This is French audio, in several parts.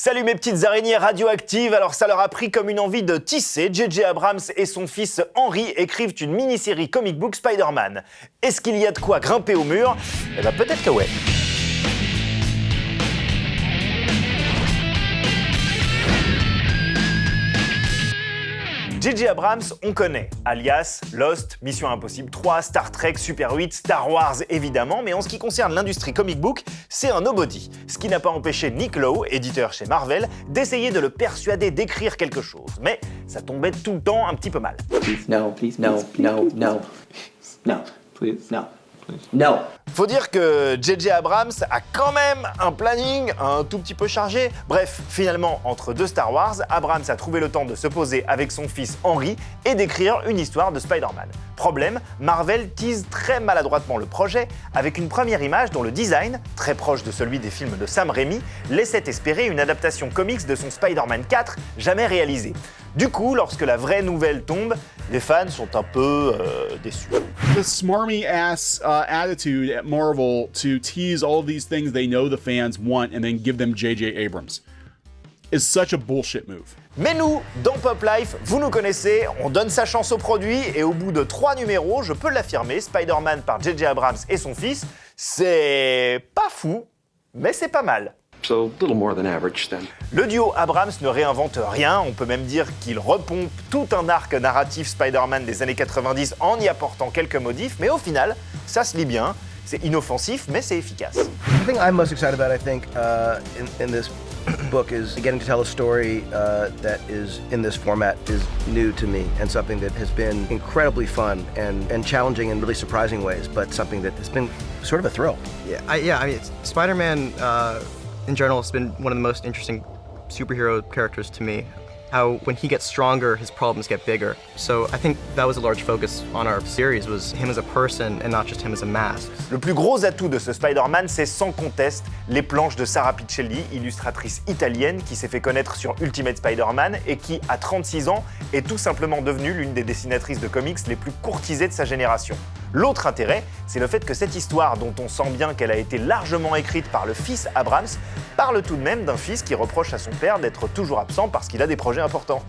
Salut mes petites araignées radioactives, alors ça leur a pris comme une envie de tisser. J.J. Abrams et son fils Henry écrivent une mini-série comic book Spider-Man. Est-ce qu'il y a de quoi grimper au mur? Eh ben peut-être que ouais. J.J. Abrams, on connaît, alias Lost, Mission Impossible 3, Star Trek, Super 8, Star Wars évidemment, mais en ce qui concerne l'industrie comic book, c'est un nobody. Ce qui n'a pas empêché Nick Lowe, éditeur chez Marvel, d'essayer de le persuader d'écrire quelque chose. Mais ça tombait tout le temps un petit peu mal. Please, no, please, no, no, no, no, please, no. No. Faut dire que J.J. Abrams a quand même un planning un tout petit peu chargé. Bref, finalement, entre deux Star Wars, Abrams a trouvé le temps de se poser avec son fils Henry et d'écrire une histoire de Spider-Man. Problème, Marvel tease très maladroitement le projet avec une première image dont le design, très proche de celui des films de Sam Raimi, laissait espérer une adaptation comics de son Spider-Man 4 jamais réalisée. Du coup, lorsque la vraie nouvelle tombe, les fans sont un peu déçus. The smarmy ass attitude at Marvel to tease all of these things they know the fans want and then give them J.J. Abrams is such a bullshit move. Mais nous, dans Pop Life, vous nous connaissez, on donne sa chance au produit et au bout de 3 numéros, je peux l'affirmer, Spider-Man par J.J. Abrams et son fils, c'est pas fou, mais c'est pas mal. So, a little more than average then. Le duo Abrams ne réinvente rien, on peut même dire qu'il repompe tout un arc narratif Spider-Man des années 90 en y apportant quelques modifs, mais au final, ça se lit bien, c'est inoffensif, mais c'est efficace. The thing I'm most excited about, I think, in this book is getting to tell a story that is in this format is new to me and something that has been incredibly fun and challenging in really surprising ways, but something that has been sort of a thrill. I mean, Spider-Man in general has been one of the most interesting superhero characters to me. How when he gets stronger, his problems get bigger. So I think that was a large focus on our series, was him as a person and not just him as a mask. Le plus gros atout de ce Spider-Man, c'est sans conteste les planches de Sara Pichelli, illustratrice italienne qui s'est fait connaître sur Ultimate Spider-Man et qui, à 36 ans, est tout simplement devenue l'une des dessinatrices de comics les plus courtisées de sa génération. L'autre intérêt, c'est le fait que cette histoire, dont on sent bien qu'elle a été largement écrite par le fils Abrams, parle tout de même d'un fils qui reproche à son père d'être toujours absent parce qu'il a des projets importants.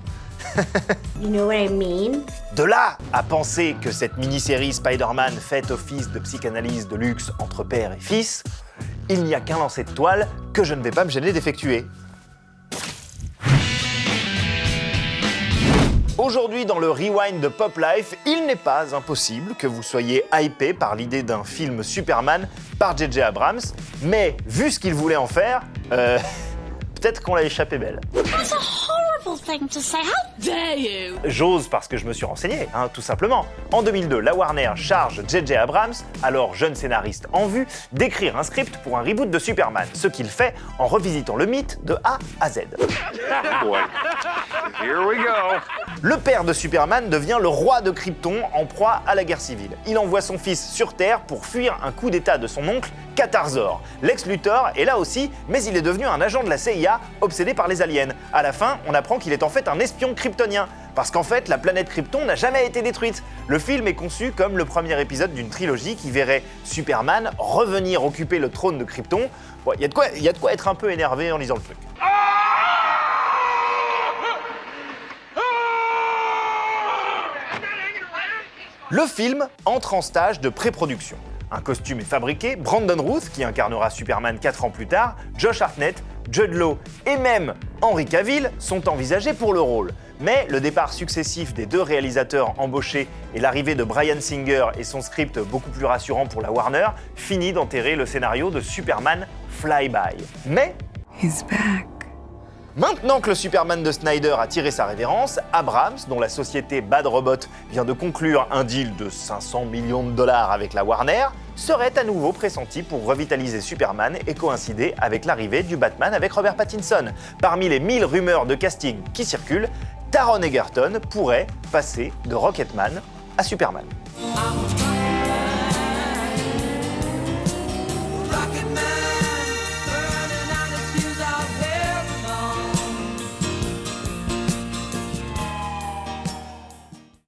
You know what I mean? De là à penser que cette mini-série Spider-Man fait office de psychanalyse de luxe entre père et fils, il n'y a qu'un lancer de toile que je ne vais pas me gêner d'effectuer. Aujourd'hui, dans le Rewind de Pop Life, il n'est pas impossible que vous soyez hypé par l'idée d'un film Superman par J.J. Abrams, mais vu ce qu'il voulait en faire, peut-être qu'on l'a échappé belle. That's a horrible thing to say. How dare you? J'ose parce que je me suis renseigné, tout simplement. En 2002, la Warner charge J.J. Abrams, alors jeune scénariste en vue, d'écrire un script pour un reboot de Superman, ce qu'il fait en revisitant le mythe de A à Z. Boy, here we go. Le père de Superman devient le roi de Krypton en proie à la guerre civile. Il envoie son fils sur Terre pour fuir un coup d'état de son oncle, Katar-Zor. Lex Luthor est là aussi, mais il est devenu un agent de la CIA obsédé par les aliens. À la fin, on apprend qu'il est en fait un espion kryptonien. Parce qu'en fait, la planète Krypton n'a jamais été détruite. Le film est conçu comme le premier épisode d'une trilogie qui verrait Superman revenir occuper le trône de Krypton. Bon, il y a de quoi être un peu énervé en lisant le truc. Le film entre en stage de pré-production. Un costume est fabriqué, Brandon Routh, qui incarnera Superman 4 ans plus tard, Josh Hartnett, Jude Law et même Henry Cavill sont envisagés pour le rôle. Mais le départ successif des deux réalisateurs embauchés et l'arrivée de Bryan Singer et son script beaucoup plus rassurant pour la Warner finit d'enterrer le scénario de Superman Flyby. Mais He's back. maintenant que le Superman de Snyder a tiré sa révérence, Abrams, dont la société Bad Robot vient de conclure un deal de 500 millions de dollars avec la Warner, serait à nouveau pressenti pour revitaliser Superman et coïncider avec l'arrivée du Batman avec Robert Pattinson. Parmi les 1000 rumeurs de casting qui circulent, Taron Egerton pourrait passer de Rocketman à Superman.